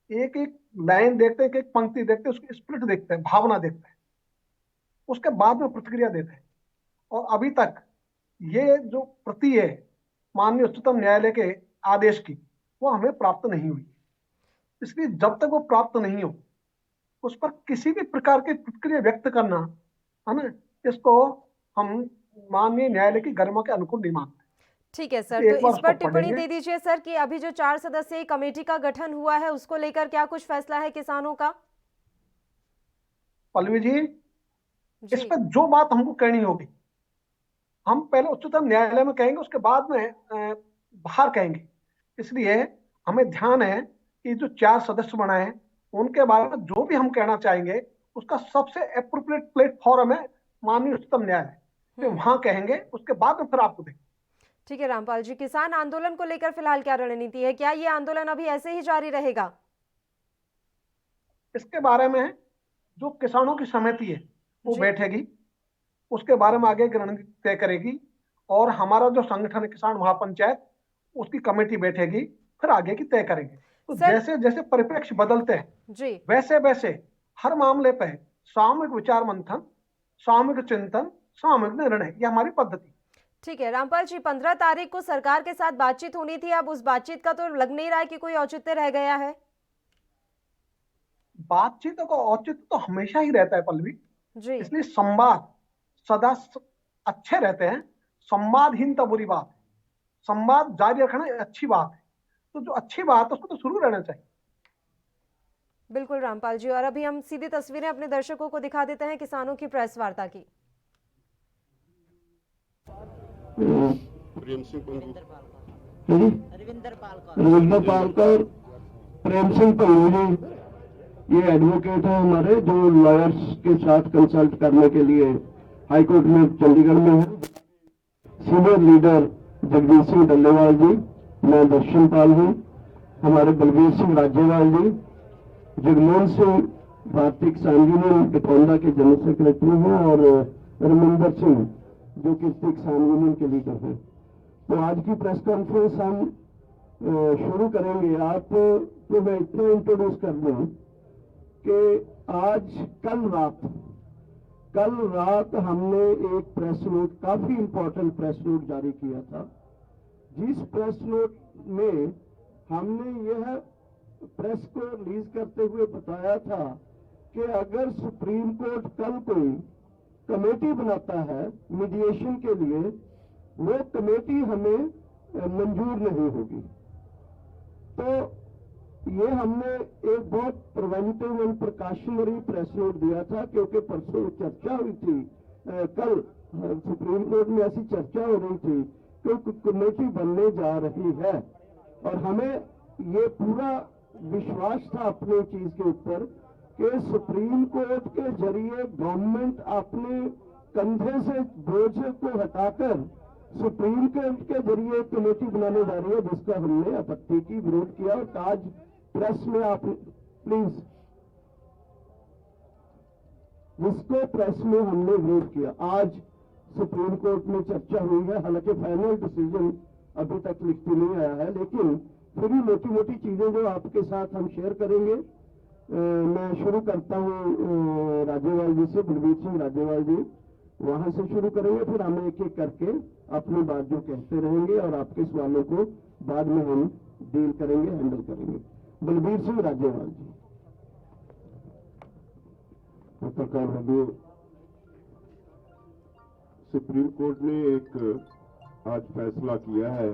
एक एक लाइन देखते हैं, एक एक पंक्ति देखते हैं, उसकी स्पिरिट देखते हैं, भावना देखते हैं, उसके बाद में प्रतिक्रिया देते हैं। और अभी तक ये जो प्रति है माननीय उच्चतम न्यायालय के आदेश की, वो हमें प्राप्त नहीं हुई। इसलिए जब तक वो प्राप्त नहीं हो, उस पर किसी भी प्रकार की प्रतिक्रिया व्यक्त करना, है ना, इसको हम माननीय न्यायालय की गरिमा के अनुकूल नहीं मानते। ठीक है सर, तो इस पर टिप्पणी दे दीजिए सर कि अभी जो 4 सदस्यीय कमेटी का गठन हुआ है, उसको लेकर क्या कुछ फैसला है किसानों का? पल्लवी जी, इस पर जो बात हमको कहनी होगी, हम पहले उच्चतम न्यायालय में कहेंगे, उसके बाद में बाहर कहेंगे। इसलिए हमें ध्यान है कि जो 4 सदस्य बनाए हैं, उनके बारे में जो भी हम कहना चाहेंगे, उसका सबसे एप्रोप्रिएट प्लेटफॉर्म है माननीय उच्चतम न्यायालय, तो वहां कहेंगे, उसके बाद में फिर आपको देंगे। ठीक है रामपाल जी, किसान आंदोलन को लेकर फिलहाल क्या रणनीति है? क्या ये आंदोलन अभी ऐसे ही जारी रहेगा? इसके बारे में जो किसानों की समिति है वो बैठेगी, उसके बारे में आगे की रणनीति तय करेगी, और हमारा जो संगठन है किसान महापंचायत, उसकी कमेटी बैठेगी, फिर आगे की तय करेंगे। तो जैसे जैसे परिप्रेक्ष्य बदलते हैं जी, वैसे वैसे हर मामले पे सामूहिक विचार मंथन, सामूहिक चिंतन, सामूहिक निर्णय, ये हमारी पद्धति। ठीक है रामपाल जी, 15 तारीख को सरकार के साथ बातचीत होनी थी, अब उस बातचीत का तो लग नहीं रहा है कि कोई औचित्य रह गया है। बातचीत का औचित्य तो हमेशा ही रहता है पल्लवी जी, इसलिए संवाद सदा अच्छे रहते हैं। संवादहीन तो बुरी बात है, संवाद जारी रखना अच्छी बात है। तो जो अच्छी बात है उसको तो शुरू रहना चाहिए। बिल्कुल रामपाल जी, और अभी हम सीधी तस्वीरें अपने दर्शकों को दिखा देते हैं किसानों की प्रेस वार्ता की। रविंदर पालकर, प्रेम सिंह पंगोली, ये एडवोकेट है हमारे, जो लॉयर्स के साथ कंसल्ट करने के लिए हाईकोर्ट में चंडीगढ़ में है। सीनियर लीडर जगदीश सिंह डल्लेवाल जी, मैं दर्शन पाल हूँ, हमारे बलबीर सिंह राज्यवाल जी, जगमोहन सिंह भारतीय किसान यूनियन बिटौंदा के जनरल सेक्रेटरी हैं, और रमिंदर सिंह जो किसान यूनियन के लीडर हैं। तो आज की प्रेस कॉन्फ्रेंस हम शुरू करेंगे। आप तो मैं इतना इंट्रोड्यूस कर दूं कि आज कल रात कल रात हमने एक प्रेस नोट, काफी इंपॉर्टेंट प्रेस नोट जारी किया था, जिस प्रेस नोट में हमने यह प्रेस को रिलीज करते हुए बताया था कि अगर सुप्रीम कोर्ट कल कोई कमेटी बनाता है मीडिएशन के लिए, वो कमेटी हमें मंजूर नहीं होगी। तो ये हमने एक बहुत preventive and precautionary press note दिया था, क्योंकि परसों चर्चा हुई थी, कल सुप्रीम कोर्ट में ऐसी चर्चा हो रही थी कि कमेटी बनने जा रही है, और हमें ये पूरा विश्वास था अपनी चीज के ऊपर कि सुप्रीम कोर्ट के जरिए गवर्नमेंट अपने कंधे से बोझ को हटाकर सुप्रीम कोर्ट के जरिए कमेटी बनाने जा रही है, जिसका हमने आपत्ति की, विरोध किया। और आज प्रेस में आप प्लीज, जिसको प्रेस में हमने विरोध किया, आज सुप्रीम कोर्ट में चर्चा हुई है। हालांकि फाइनल डिसीजन अभी तक लिखती नहीं आया है, लेकिन फिर भी मोटी मोटी चीजें जो आपके साथ हम शेयर करेंगे। मैं शुरू करता हूं राजेवाल जी से, बलबीर सिंह राजेवाल जी, वहां से शुरू करेंगे, फिर हम एक एक करके अपनी बात जो कहते रहेंगे और आपके सवालों को बाद में हम डील करेंगे, हैंडल करेंगे। बलबीर सिंह राजेवाल जी। पत्रकार बंधु, सुप्रीम कोर्ट ने एक आज फैसला किया है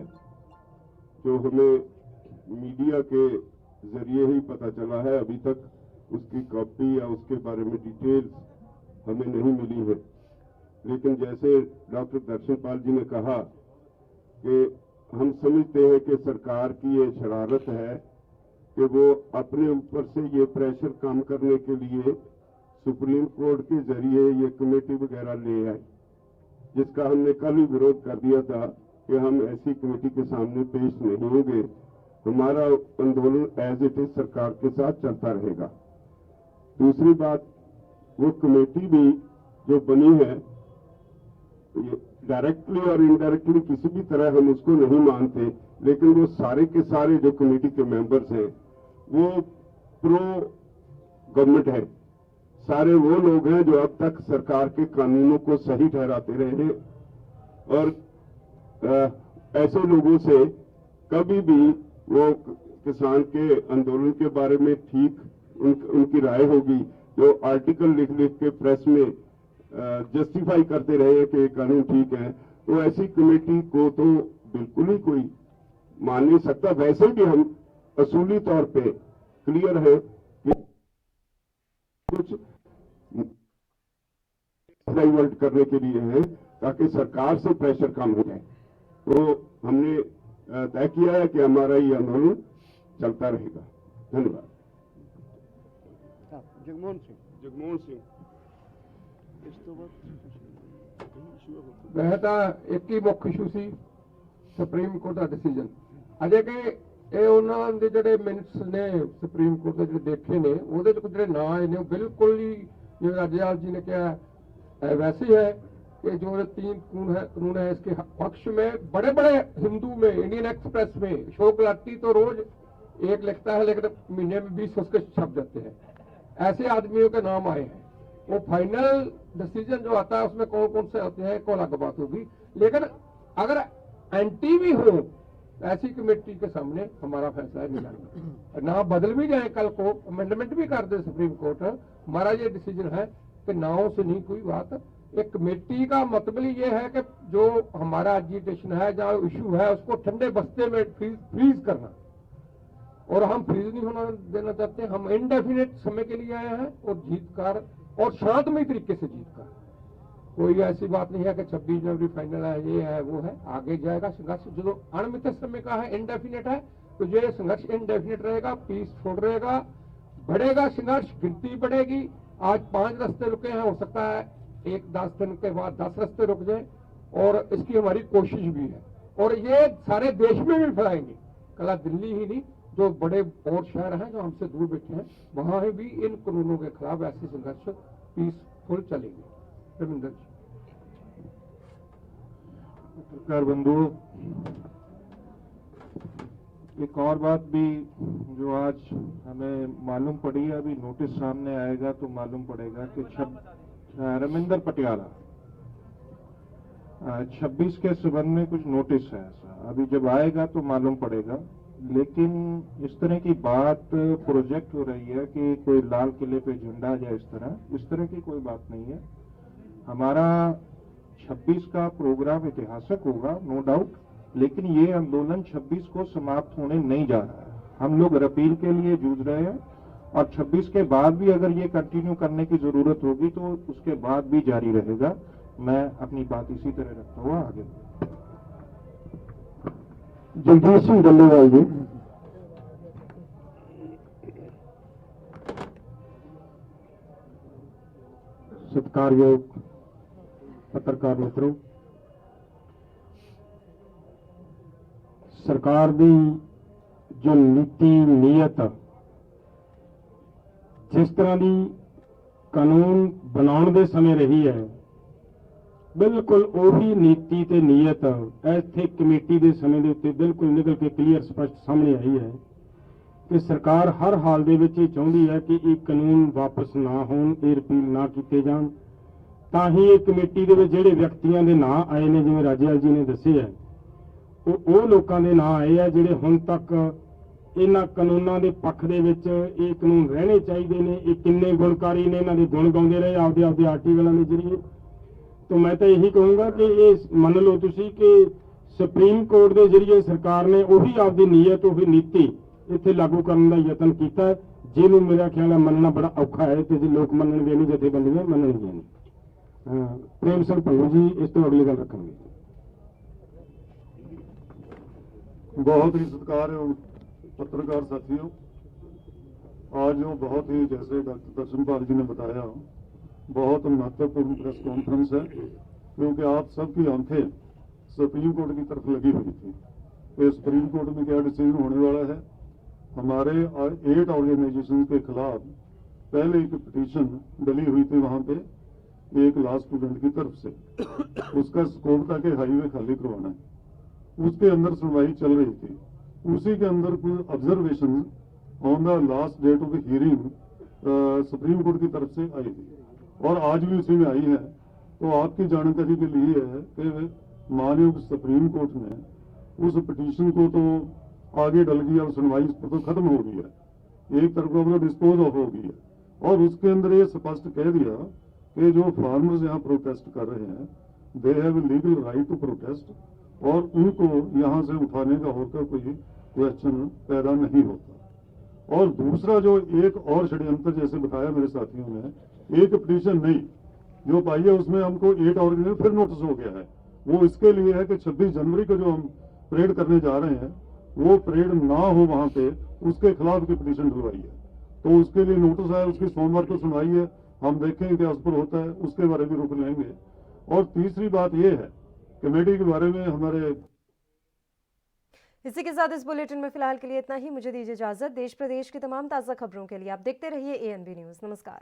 जो हमें मीडिया के जरिए ही पता चला है, अभी तक उसकी कॉपी या उसके बारे में डिटेल्स हमें नहीं मिली है। लेकिन जैसे डॉक्टर दर्शनपाल जी ने कहा कि हम समझते हैं कि सरकार की ये शरारत है कि वो अपने ऊपर से ये प्रेशर कम करने के लिए सुप्रीम कोर्ट के जरिए ये कमेटी वगैरह ले आए, जिसका हमने कल ही विरोध कर दिया था कि हम ऐसी कमेटी के सामने पेश नहीं होंगे। हमारा आंदोलन एज इट इज सरकार के साथ चलता रहेगा। दूसरी बात, वो कमेटी भी जो बनी है, डायरेक्टली और इनडायरेक्टली किसी भी तरह हम उसको नहीं मानते, लेकिन वो सारे के सारे जो कमेटी के मेंबर्स हैं वो प्रो गवर्नमेंट है। सारे वो लोग हैं जो अब तक सरकार के कानूनों को सही ठहराते रहे हैं, और ऐसे लोगों से कभी भी वो किसान के आंदोलन के बारे में ठीक उनकी राय होगी, जो आर्टिकल लिख लिख के प्रेस में जस्टिफाई करते रहे कि ये कानून ठीक है, तो ऐसी कमेटी को तो बिल्कुल ही कोई मान नहीं सकता। वैसे भी हम असूली तौर पे क्लियर है कि कुछ डाइवर्ट करने के लिए है ताकि सरकार से प्रेशर कम हो जाए। तो हमने तय किया है कि हमारा ये आंदोलन चलता रहेगा। धन्यवाद। जगमोहन सिंह। वह ਤਾਂ ਇੱਕ ਹੀ ਮੁੱਖ ਇਸ਼ੂ ਸੀ ਸੁਪਰੀਮ ਕੋਰਟ ਦਾ ਡਿਸੀਜਨ। ਅਜੇ ਕਿ ਇਹ ਉਹਨਾਂ ਦੇ ਜਿਹੜੇ ਮਿੰਟਸ ਨੇ ਸੁਪਰੀਮ ਕੋਰਟ ਦੇ ਜਿਹੜੇ ਦੇਖੇ ਨੇ, ਉਹਦੇ ਚ ਜਿਹੜੇ ਨਾਂ ਆਏ ਨੇ ਉਹ ਬਿਲਕੁਲ ਹੀ ਜਿਵੇਂ ਰਾਜੇਵਾਲ जी ने कहा वैसे ही है कि जो 3 कानून है इसके पक्ष में बड़े बड़े हिंदू में, इंडियन एक्सप्रेस में अशोक लाटी तो रोज एक लिखता है, लेकिन महीने में 20 उसके छप जाते हैं। ऐसे आदमियों के नाम आए हैं। वो फाइनल डिसीजन जो आता है उसमें कौन कौन से होते हैं, को अलग बात होगी, लेकिन अगर एंटी भी हो ऐसी कमेटी के सामने हमारा फैसला नहीं लाएगा। ना बदल भी जाए, कल को अमेंडमेंट भी कर दे सुप्रीम कोर्ट, हमारा ये डिसीजन है कि नाव से नहीं कोई बात। एक कमेटी का मतलब ये है कि जो हमारा एजिटेशन है, जो इशू है, उसको ठंडे बस्ते में फ्रीज करना, और हम फ्रीज नहीं होना देना चाहते। हम इनडेफिनेट समय के लिए आए हैं और जीतकर और शांतमय तरीके से जीतकर। कोई ऐसी बात नहीं है कि 26 जनवरी फाइनल है, ये है वो है, आगे जाएगा संघर्ष। जो अनिश्चित समय का है, इनडेफिनेट है, तो ये संघर्ष इनडेफिनेट रहेगा, पीसफुल रहेगा, बढ़ेगा संघर्ष, गिनती बढ़ेगी। आज 5 रास्ते रुके हैं, हो सकता है 10 दिन के बाद 10 रास्ते रुक जाए, और इसकी हमारी कोशिश भी है, और ये सारे देश में भी फैलाएंगे। कल दिल्ली ही नहीं, जो बड़े और शहर हैं जो हमसे दूर बैठे हैं, वहां भी इन कानूनों के खिलाफ ऐसे संघर्ष पीसफुल चलेंगे। रविंदर जी। पत्रकार बंधु, एक और बात भी जो आज हमें मालूम पड़ी है, अभी नोटिस सामने आएगा तो मालूम पड़ेगा कि रविंदर पटियाला। 26 के संबंध में कुछ नोटिस है, अभी जब आएगा तो मालूम पड़ेगा, लेकिन इस तरह की बात प्रोजेक्ट हो रही है कि कोई लाल किले पे झंडा जाए, इस तरह की कोई बात नहीं है। हमारा 26 का प्रोग्राम ऐतिहासिक होगा, नो डाउट, लेकिन ये आंदोलन 26 को समाप्त होने नहीं जा रहा है। हम लोग रिपील के लिए जूझ रहे हैं और 26 के बाद भी अगर ये कंटिन्यू करने की जरूरत होगी तो उसके बाद भी जारी रहेगा। मैं अपनी बात इसी तरह रखता हुआ आगे। जगदीश सिंह डल्लेवाल जी। सत्कारयोग पत्रकार मित्रों, सरकार की जो नीति नीयत जिस तरह की कानून बनाने के समय रही है, बिल्कुल उही नीति ते नीयत इत्थे कमेटी के समय के उत्ते बिल्कुल निकल के क्लीयर स्पष्ट सामने आई है कि सरकार हर हाल दे विच ये चाहुंदी है कि ये कानून वापस ना होण, ये रिपील ना किए जाण। तां ही ये कमेटी दे विच जिहड़े व्यक्तियों के नां आए ने, जिवें राजेवाल जी ने दस्से है, वो लोगों के नां आए हैं जिहड़े हुण तक इन्हां कानूनां दे पक्ष दे विच ये कानून रहने चाहिए ने, ये किन्ने गुणकारी ने, इन्हां दे गुण गाउंदे रहे आपदे आर्टिकलों के जरिए। तो मैं तो यही कहूँगा कि ये मन लो तुसी कि सुप्रीम कोर्ट के जरिए सरकार ने उही आपकी नीयत, उही नीति इत्थे लागू करने का यतन किया, जिन्हों मेरा ख्याल है मनना बड़ा औखा है, तो जी लोग मनणगे नहीं, जथेबंदियां मनणगियां नहीं। प्रेम सिंह भल्लू जी इस तो अगली गल रखेंगे। बहुत ही सत्कारयोग पत्रकार साथियों, आज जो बहुत ही, जैसे डॉक्टर दर्शनपाल जी ने बताया, बहुत महत्वपूर्ण प्रेस कॉन्फ्रेंस है, क्योंकि आप सबकी आंखें सुप्रीम कोर्ट की तरफ लगी हुई थी कि सुप्रीम कोर्ट में क्या डिसीजन होने वाला है। हमारे 8 ऑर्गेनाइजेशन के खिलाफ पहले एक पिटीशन डली हुई थी वहां पे एक लॉ स्टूडेंट की तरफ से, उसका स्कोप था कि हाईवे खाली करवाना है। उसके अंदर सुनवाई चल रही थी, उसी के अंदर कुछ observation on the last date of the hearing Supreme Court की तरफ से आई थी और आज भी उसी में आई है। तो आपकी जानकारी के लिए है कि माननीय सुप्रीम कोर्ट ने उस पिटीशन को तो आगे डल गई और सुनवाई इस पर तो खत्म हो गई है, एक तरफ को डिस्पोज ऑफ हो गई है, और उसके अंदर ये स्पष्ट कह दिया कि जो फार्मर्स यहाँ प्रोटेस्ट कर रहे हैं, they have legal right to protest, और उनको यहाँ से उठाने का होकर कोई क्वेश्चन पैदा नहीं होता। और दूसरा जो एक और षड्यंत्र जैसे बताया मेरे साथियों ने, एक पिटीशन नहीं जो पाई है उसमें हमको 8 ऑर्गेनाइजेशन फिर नोटिस हो गया है। वो इसके लिए है कि 26 जनवरी को जो हम परेड करने जा रहे हैं वो परेड ना हो वहां पे, उसके खिलाफ की पिटीशन ढलवाई है। तो उसके लिए नोटिस आया, उसकी सोमवार को सुनवाई है, हम देखेंगे क्या उस पर होता है, उसके बारे में रुक लेंगे। और तीसरी बात ये है कमेटी के बारे में हमारे। इसी के साथ इस बुलेटिन में फिलहाल के लिए इतना ही। मुझे दीजिए इजाजत। देश प्रदेश की तमाम ताज़ा खबरों के लिए आप देखते रहिए ANB न्यूज़। नमस्कार।